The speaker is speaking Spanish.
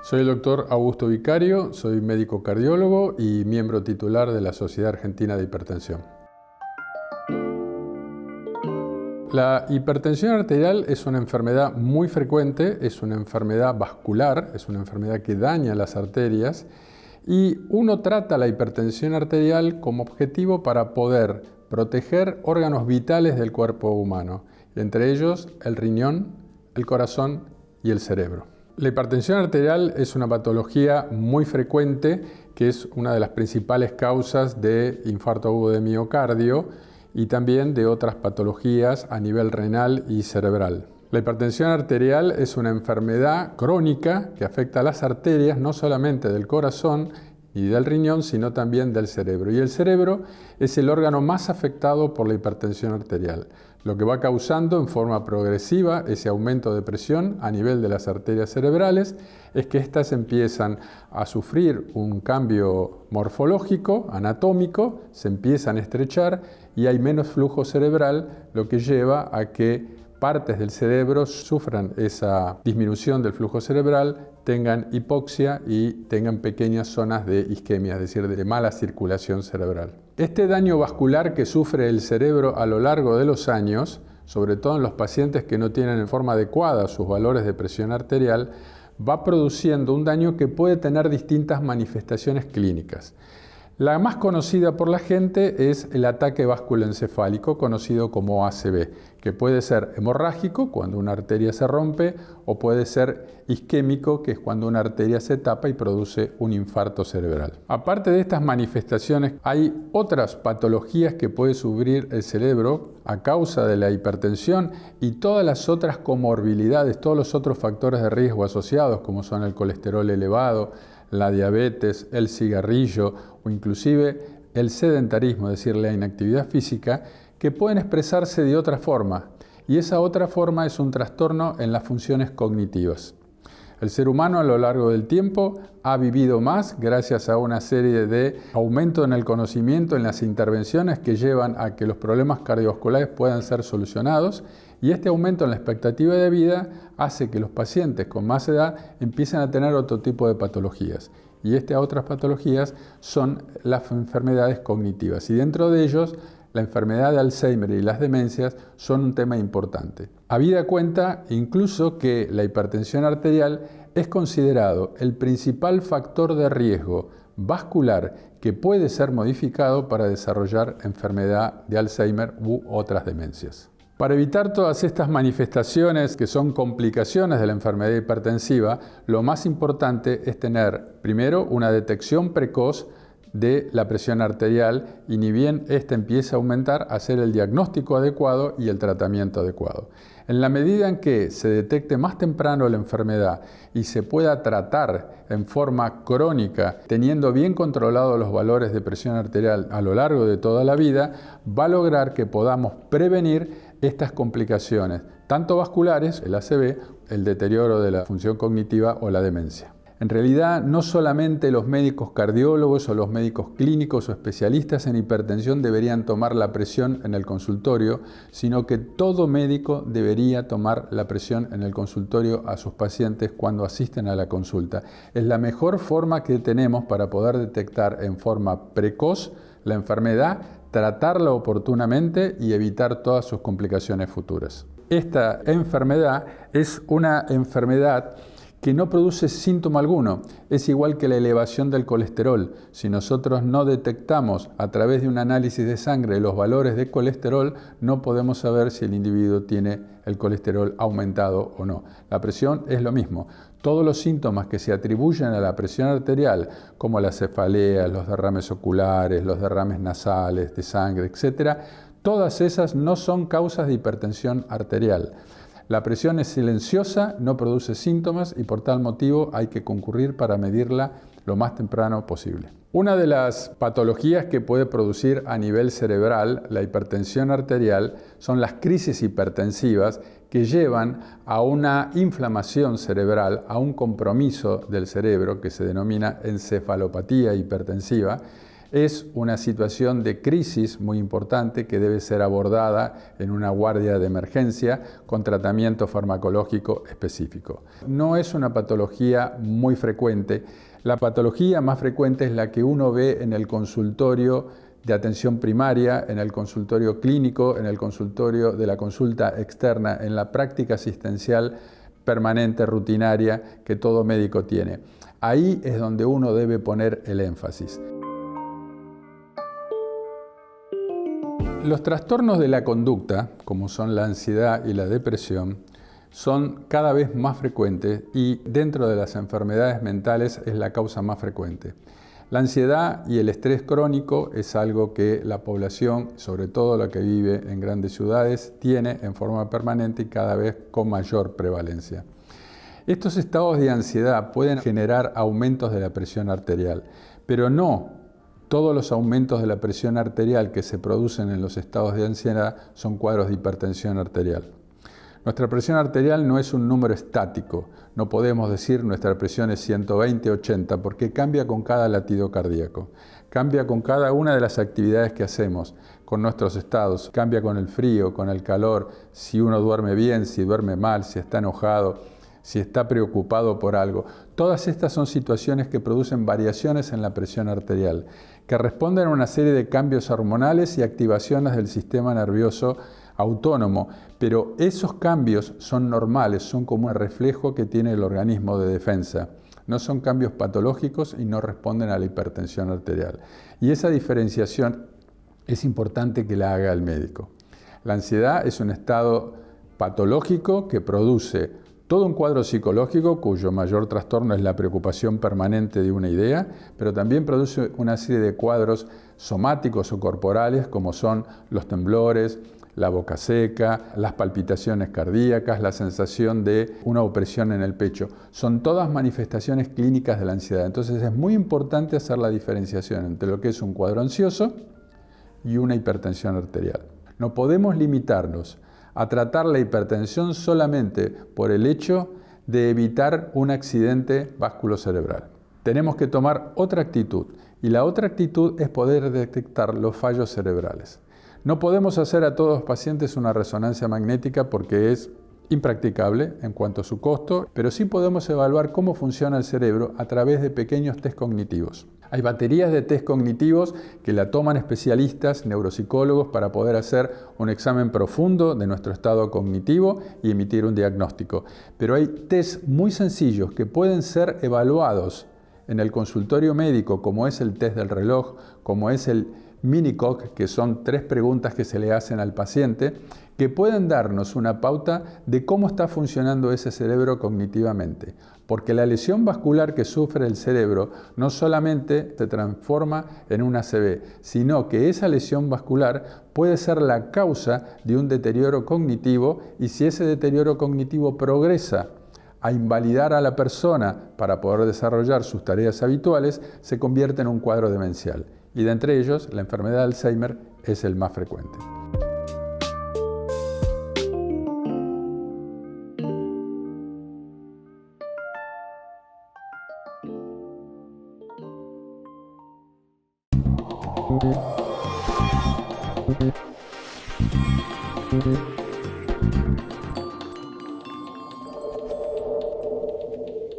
Soy el doctor Augusto Vicario, soy médico cardiólogo y miembro titular de la Sociedad Argentina de Hipertensión. La hipertensión arterial es una enfermedad muy frecuente, es una enfermedad vascular, es una enfermedad que daña las arterias y uno trata la hipertensión arterial como objetivo para poder proteger órganos vitales del cuerpo humano, entre ellos el riñón, el corazón y el cerebro. La hipertensión arterial es una patología muy frecuente que es una de las principales causas de infarto agudo de miocardio y también de otras patologías a nivel renal y cerebral. La hipertensión arterial es una enfermedad crónica que afecta a las arterias no solamente del corazón y del riñón, sino también del cerebro. Y el cerebro es el órgano más afectado por la hipertensión arterial, lo que va causando en forma progresiva ese aumento de presión a nivel de las arterias cerebrales, es que éstas empiezan a sufrir un cambio morfológico, anatómico, se empiezan a estrechar y hay menos flujo cerebral, lo que lleva a que partes del cerebro sufran esa disminución del flujo cerebral, tengan hipoxia y tengan pequeñas zonas de isquemia, es decir, de mala circulación cerebral. Este daño vascular que sufre el cerebro a lo largo de los años, sobre todo en los pacientes que no tienen en forma adecuada sus valores de presión arterial, va produciendo un daño que puede tener distintas manifestaciones clínicas. La más conocida por la gente es el ataque vasculoencefálico, conocido como ACV, que puede ser hemorrágico, cuando una arteria se rompe, o puede ser isquémico, que es cuando una arteria se tapa y produce un infarto cerebral. Aparte de estas manifestaciones, hay otras patologías que puede sufrir el cerebro a causa de la hipertensión y todas las otras comorbilidades, todos los otros factores de riesgo asociados, como son el colesterol elevado, la diabetes, el cigarrillo o inclusive el sedentarismo, es decir, la inactividad física, que pueden expresarse de otra forma, y esa otra forma es un trastorno en las funciones cognitivas. El ser humano a lo largo del tiempo ha vivido más gracias a una serie de aumento en el conocimiento, en las intervenciones que llevan a que los problemas cardiovasculares puedan ser solucionados, y este aumento en la expectativa de vida hace que los pacientes con más edad empiecen a tener otro tipo de patologías. Y estas otras patologías son las enfermedades cognitivas. Y dentro de ellos, la enfermedad de Alzheimer y las demencias son un tema importante. Habida cuenta incluso que la hipertensión arterial es considerado el principal factor de riesgo vascular que puede ser modificado para desarrollar enfermedad de Alzheimer u otras demencias. Para evitar todas estas manifestaciones que son complicaciones de la enfermedad hipertensiva, lo más importante es tener primero una detección precoz de la presión arterial y ni bien ésta empieza a aumentar, hacer el diagnóstico adecuado y el tratamiento adecuado. En la medida en que se detecte más temprano la enfermedad y se pueda tratar en forma crónica, teniendo bien controlados los valores de presión arterial a lo largo de toda la vida, va a lograr que podamos prevenir estas complicaciones, tanto vasculares, el ACV, el deterioro de la función cognitiva o la demencia. En realidad, no solamente los médicos cardiólogos o los médicos clínicos o especialistas en hipertensión deberían tomar la presión en el consultorio, sino que todo médico debería tomar la presión en el consultorio a sus pacientes cuando asisten a la consulta. Es la mejor forma que tenemos para poder detectar en forma precoz la enfermedad, tratarla oportunamente y evitar todas sus complicaciones futuras. Esta enfermedad es una enfermedad que no produce síntoma alguno. Es igual que la elevación del colesterol. Si nosotros no detectamos a través de un análisis de sangre los valores de colesterol, no podemos saber si el individuo tiene el colesterol aumentado o no. La presión es lo mismo. Todos los síntomas que se atribuyen a la presión arterial, como la cefalea, los derrames oculares, los derrames nasales de sangre, etc., todas esas no son causas de hipertensión arterial. La presión es silenciosa, no produce síntomas y por tal motivo hay que concurrir para medirla lo más temprano posible. Una de las patologías que puede producir a nivel cerebral la hipertensión arterial son las crisis hipertensivas que llevan a una inflamación cerebral, a un compromiso del cerebro que se denomina encefalopatía hipertensiva. Es una situación de crisis muy importante que debe ser abordada en una guardia de emergencia con tratamiento farmacológico específico. No es una patología muy frecuente. La patología más frecuente es la que uno ve en el consultorio de atención primaria, en el consultorio clínico, en el consultorio de la consulta externa, en la práctica asistencial permanente, rutinaria, que todo médico tiene. Ahí es donde uno debe poner el énfasis. Los trastornos de la conducta, como son la ansiedad y la depresión, son cada vez más frecuentes y dentro de las enfermedades mentales es la causa más frecuente. La ansiedad y el estrés crónico es algo que la población, sobre todo la que vive en grandes ciudades, tiene en forma permanente y cada vez con mayor prevalencia. Estos estados de ansiedad pueden generar aumentos de la presión arterial, pero no todos los aumentos de la presión arterial que se producen en los estados de ansiedad son cuadros de hipertensión arterial. Nuestra presión arterial no es un número estático. No podemos decir nuestra presión es 120-80 porque cambia con cada latido cardíaco. Cambia con cada una de las actividades que hacemos, con nuestros estados. Cambia con el frío, con el calor, si uno duerme bien, si duerme mal, si está enojado, si está preocupado por algo. Todas estas son situaciones que producen variaciones en la presión arterial, que responden a una serie de cambios hormonales y activaciones del sistema nervioso autónomo, pero esos cambios son normales, son como un reflejo que tiene el organismo de defensa. No son cambios patológicos y no responden a la hipertensión arterial. Y esa diferenciación es importante que la haga el médico. La ansiedad es un estado patológico que produce todo un cuadro psicológico cuyo mayor trastorno es la preocupación permanente de una idea, pero también produce una serie de cuadros somáticos o corporales como son los temblores, la boca seca, las palpitaciones cardíacas, la sensación de una opresión en el pecho. Son todas manifestaciones clínicas de la ansiedad. Entonces es muy importante hacer la diferenciación entre lo que es un cuadro ansioso y una hipertensión arterial. No podemos limitarnos a tratar la hipertensión solamente por el hecho de evitar un accidente vasculocerebral. Tenemos que tomar otra actitud y la otra actitud es poder detectar los fallos cerebrales. No podemos hacer a todos los pacientes una resonancia magnética porque es impracticable en cuanto a su costo, pero sí podemos evaluar cómo funciona el cerebro a través de pequeños test cognitivos. Hay baterías de test cognitivos que la toman especialistas, neuropsicólogos, para poder hacer un examen profundo de nuestro estado cognitivo y emitir un diagnóstico. Pero hay test muy sencillos que pueden ser evaluados en el consultorio médico, como es el test del reloj, como es el Minicoc, que son 3 preguntas que se le hacen al paciente, que pueden darnos una pauta de cómo está funcionando ese cerebro cognitivamente. Porque la lesión vascular que sufre el cerebro no solamente se transforma en un ACV, sino que esa lesión vascular puede ser la causa de un deterioro cognitivo y si ese deterioro cognitivo progresa a invalidar a la persona para poder desarrollar sus tareas habituales, se convierte en un cuadro demencial. Y de entre ellos, la enfermedad de Alzheimer es el más frecuente.